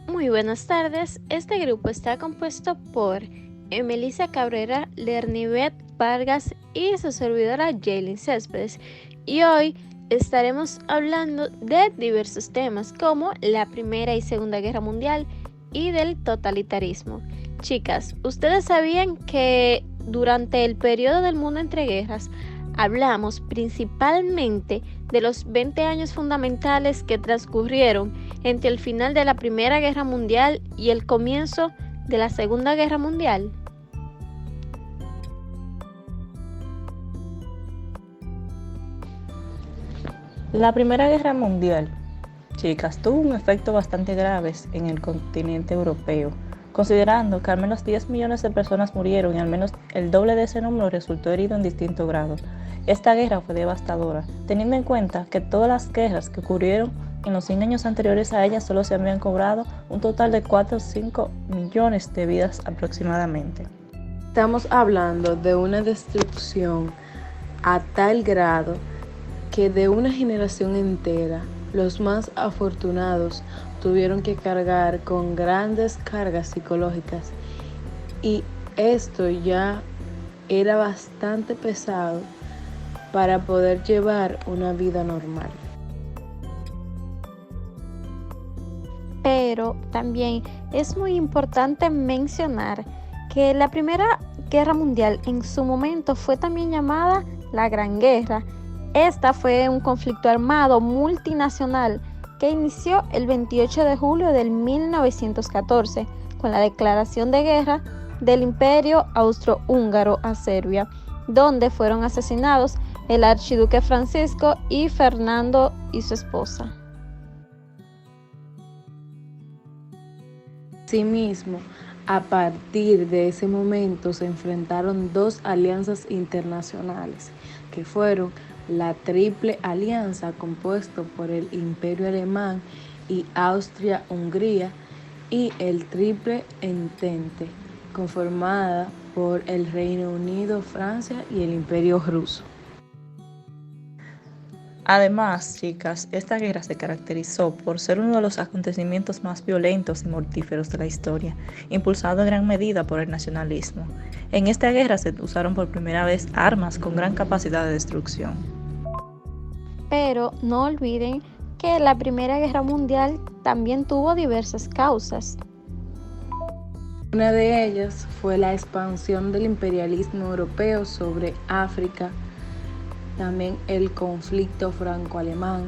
Muy buenas tardes. Este grupo está compuesto por Emelisa Cabrera, Lernivet Vargas y su servidora Jaylin Céspedes. Y hoy estaremos hablando de diversos temas como la Primera y Segunda Guerra Mundial y del totalitarismo. Chicas, ¿ustedes sabían que durante el periodo del mundo entre guerras hablamos principalmente de los 20 años fundamentales que transcurrieron entre el final de la Primera Guerra Mundial y el comienzo de la Segunda Guerra Mundial? La Primera Guerra Mundial, chicas, tuvo un efecto bastante grave en el continente europeo, considerando que al menos 10 millones de personas murieron y al menos el doble de ese número resultó herido en distinto grado. Esta guerra fue devastadora, teniendo en cuenta que todas las guerras que ocurrieron en los 100 años anteriores a ella solo se habían cobrado un total de 4 o 5 millones de vidas aproximadamente. Estamos hablando de una destrucción a tal grado que de una generación entera, los más afortunados tuvieron que cargar con grandes cargas psicológicas, y esto ya era bastante pesado para poder llevar una vida normal. Pero también es muy importante mencionar que la Primera Guerra Mundial en su momento fue también llamada la Gran Guerra. Esta fue un conflicto armado multinacional que inició el 28 de julio de 1914 con la declaración de guerra del Imperio Austrohúngaro a Serbia, donde fueron asesinados el archiduque Francisco y Fernando y su esposa. Asimismo, a partir de ese momento se enfrentaron dos alianzas internacionales, que fueron la Triple Alianza, compuesto por el Imperio Alemán y Austria-Hungría, y el Triple Entente, conformada por el Reino Unido, Francia y el Imperio Ruso. Además, chicas, esta guerra se caracterizó por ser uno de los acontecimientos más violentos y mortíferos de la historia, impulsado en gran medida por el nacionalismo. En esta guerra se usaron por primera vez armas con gran capacidad de destrucción. Pero no olviden que la Primera Guerra Mundial también tuvo diversas causas. Una de ellas fue la expansión del imperialismo europeo sobre África, también el conflicto franco-alemán.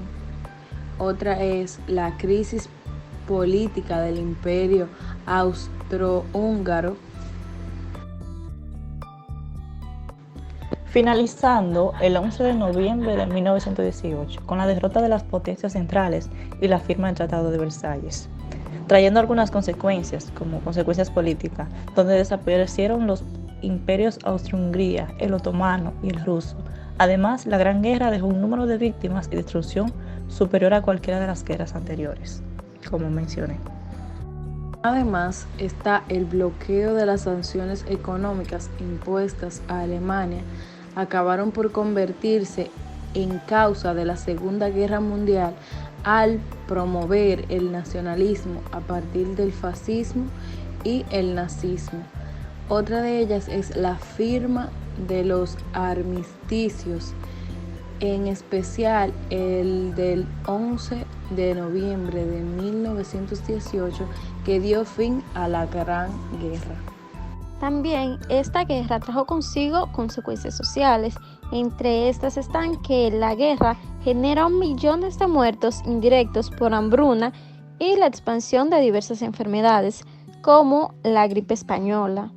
Otra es la crisis política del Imperio Austrohúngaro. Finalizando el 11 de noviembre de 1918 con la derrota de las potencias centrales y la firma del Tratado de Versalles, trayendo algunas consecuencias, como consecuencias políticas, donde desaparecieron los imperios Austria-Hungría, el otomano y el ruso. Además, la Gran Guerra dejó un número de víctimas y destrucción superior a cualquiera de las guerras anteriores, como mencioné. Además, está el bloqueo de las sanciones económicas impuestas a Alemania, acabaron por convertirse en causa de la Segunda Guerra Mundial al promover el nacionalismo a partir del fascismo y el nazismo. Otra de ellas es la firma de los armisticios, en especial el del 11 de noviembre de 1918, que dio fin a la Gran Guerra. También esta guerra trajo consigo consecuencias sociales. Entre estas están que la guerra generó millones de muertos indirectos por hambruna y la expansión de diversas enfermedades, como la gripe española.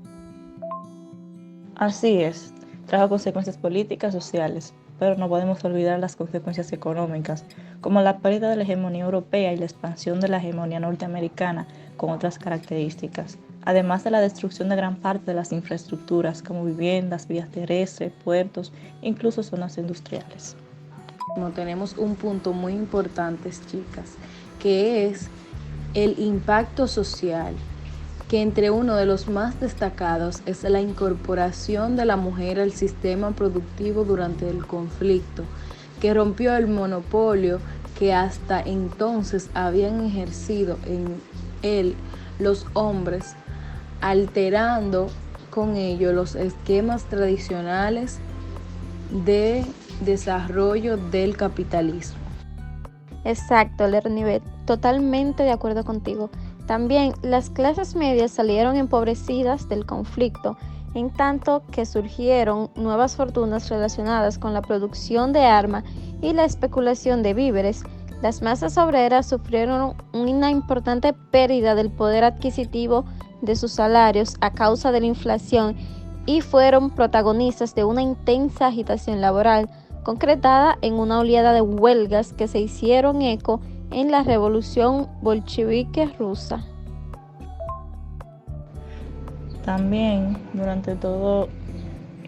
Así es, trajo consecuencias políticas y sociales, pero no podemos olvidar las consecuencias económicas, como la pérdida de la hegemonía europea y la expansión de la hegemonía norteamericana con otras características, además de la destrucción de gran parte de las infraestructuras como viviendas, vías terrestres, puertos, incluso zonas industriales. Tenemos un punto muy importante, chicas, que es el impacto social, que entre uno de los más destacados es la incorporación de la mujer al sistema productivo durante el conflicto, que rompió el monopolio que hasta entonces habían ejercido en los hombres, alterando con ello los esquemas tradicionales de desarrollo del capitalismo. Exacto, Lernivet, totalmente de acuerdo contigo. También las clases medias salieron empobrecidas del conflicto, en tanto que surgieron nuevas fortunas relacionadas con la producción de armas y la especulación de víveres. Las masas obreras sufrieron una importante pérdida del poder adquisitivo de sus salarios a causa de la inflación y fueron protagonistas de una intensa agitación laboral, concretada en una oleada de huelgas que se hicieron eco en la Revolución Bolchevique rusa. También, durante todo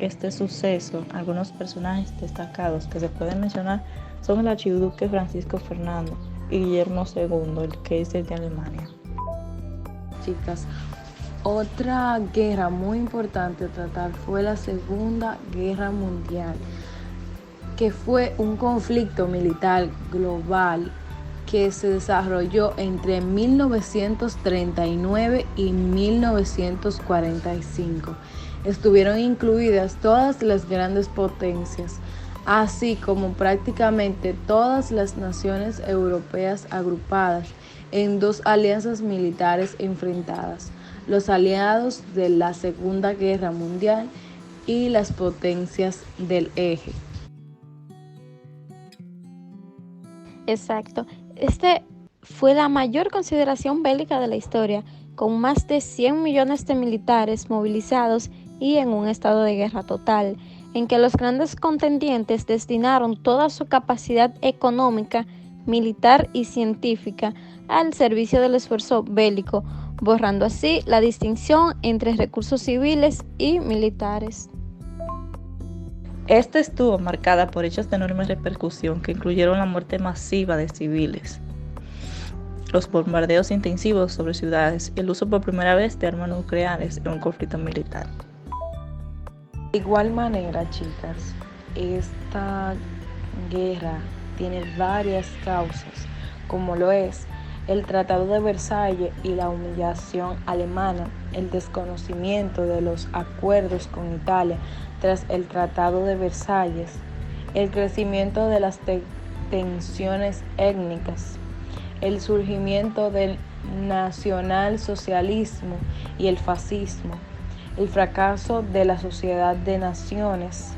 este suceso, algunos personajes destacados que se pueden mencionar son el archiduque Francisco Fernando y Guillermo II, el Kaiser de Alemania. Chicas, otra guerra muy importante a tratar fue la Segunda Guerra Mundial, que fue un conflicto militar global que se desarrolló entre 1939 y 1945. Estuvieron incluidas todas las grandes potencias, así como prácticamente todas las naciones europeas agrupadas en dos alianzas militares enfrentadas, los aliados de la Segunda Guerra Mundial y las potencias del eje. Exacto. Este fue la mayor consideración bélica de la historia, con más de 100 millones de militares movilizados y en un estado de guerra total, en que los grandes contendientes destinaron toda su capacidad económica, militar y científica al servicio del esfuerzo bélico, borrando así la distinción entre recursos civiles y militares. Esta estuvo marcada por hechos de enorme repercusión que incluyeron la muerte masiva de civiles, los bombardeos intensivos sobre ciudades y el uso por primera vez de armas nucleares en un conflicto militar. De igual manera, chicas, esta guerra tiene varias causas, como lo es el Tratado de Versalles y la humillación alemana, el desconocimiento de los acuerdos con Italia tras el Tratado de Versalles, el crecimiento de las tensiones étnicas, el surgimiento del nacionalsocialismo y el fascismo, el fracaso de la sociedad de naciones.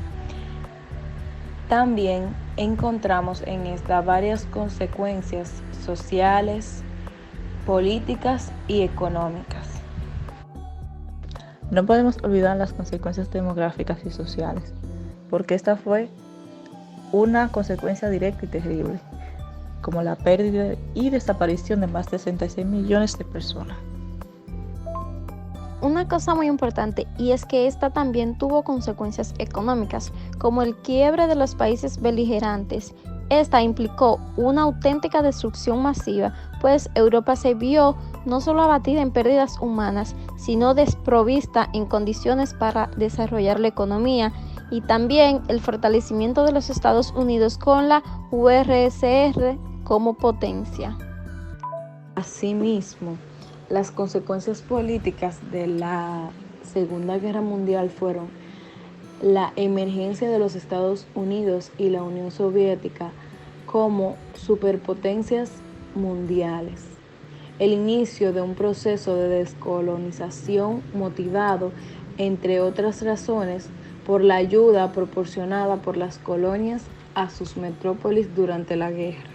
También encontramos en esta varias consecuencias sociales, políticas y económicas. No podemos olvidar las consecuencias demográficas y sociales, porque esta fue una consecuencia directa y terrible, como la pérdida y desaparición de más de 66 millones de personas. Una cosa muy importante, y es que esta también tuvo consecuencias económicas, como el quiebre de los países beligerantes. Esta implicó una auténtica destrucción masiva, pues Europa se vio no solo abatida en pérdidas humanas, sino desprovista en condiciones para desarrollar la economía, y también el fortalecimiento de los Estados Unidos con la URSS como potencia. Asimismo, las consecuencias políticas de la Segunda Guerra Mundial fueron la emergencia de los Estados Unidos y la Unión Soviética como superpotencias mundiales, el inicio de un proceso de descolonización motivado, entre otras razones, por la ayuda proporcionada por las colonias a sus metrópolis durante la guerra.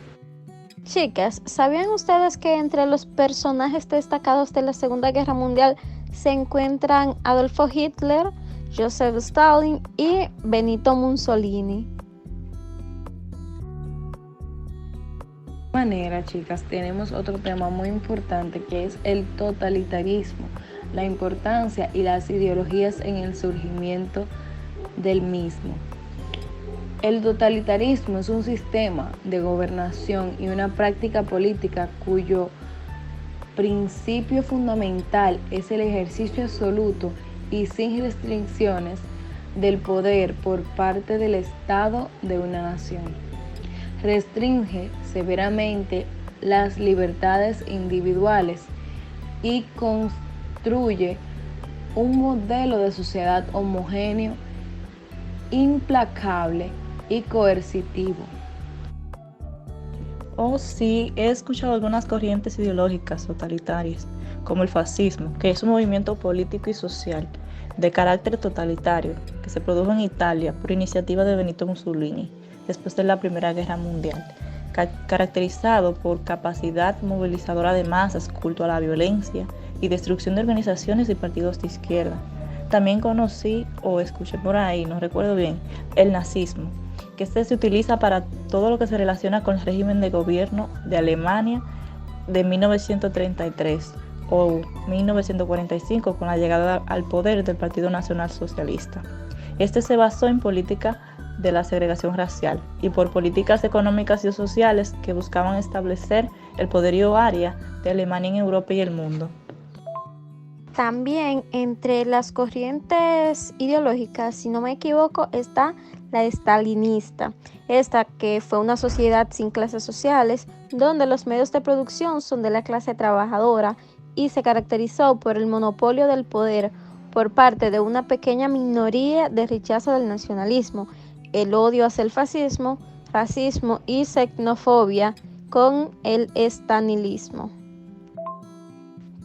Chicas, ¿sabían ustedes que entre los personajes destacados de la Segunda Guerra Mundial se encuentran Adolfo Hitler, Joseph Stalin y Benito Mussolini? De manera, chicas, tenemos otro tema muy importante que es el totalitarismo, la importancia y las ideologías en el surgimiento del mismo. El totalitarismo es un sistema de gobernación y una práctica política cuyo principio fundamental es el ejercicio absoluto y sin restricciones del poder por parte del Estado de una nación. Restringe severamente las libertades individuales y construye un modelo de sociedad homogéneo, implacable y coercitivo. Oh, sí, he escuchado algunas corrientes ideológicas totalitarias, como el fascismo, que es un movimiento político y social de carácter totalitario que se produjo en Italia por iniciativa de Benito Mussolini después de la Primera Guerra Mundial, caracterizado por capacidad movilizadora de masas, culto a la violencia y destrucción de organizaciones y partidos de izquierda. También conocí o escuché por ahí, no recuerdo bien, el nazismo, que se utiliza para todo lo que se relaciona con el régimen de gobierno de Alemania de 1933 o 1945 con la llegada al poder del Partido Nacional Socialista. Este se basó en política de la segregación racial y por políticas económicas y sociales que buscaban establecer el poderío área de Alemania en Europa y el mundo. También entre las corrientes ideológicas, si no me equivoco, está la estalinista. Esta que fue una sociedad sin clases sociales, donde los medios de producción son de la clase trabajadora y se caracterizó por el monopolio del poder por parte de una pequeña minoría de rechazo del nacionalismo, el odio hacia el fascismo, racismo y xenofobia con el estalinismo.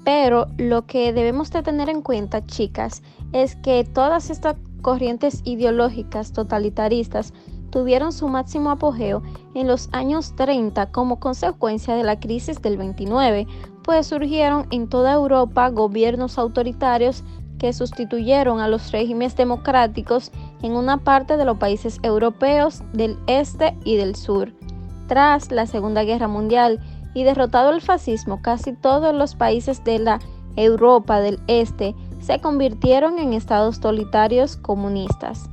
Pero lo que debemos de tener en cuenta, chicas, es que todas estas corrientes ideológicas totalitaristas tuvieron su máximo apogeo en los años 30 como consecuencia de la crisis del 29, pues surgieron en toda Europa gobiernos autoritarios que sustituyeron a los regímenes democráticos en una parte de los países europeos del este y del sur. Tras la Segunda Guerra Mundial y derrotado el fascismo, casi todos los países de la Europa del Este se convirtieron en estados totalitarios comunistas.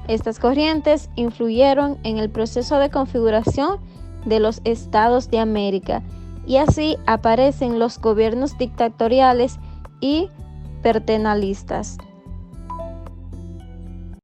Estas corrientes influyeron en el proceso de configuración de los estados de América y así aparecen los gobiernos dictatoriales y paternalistas.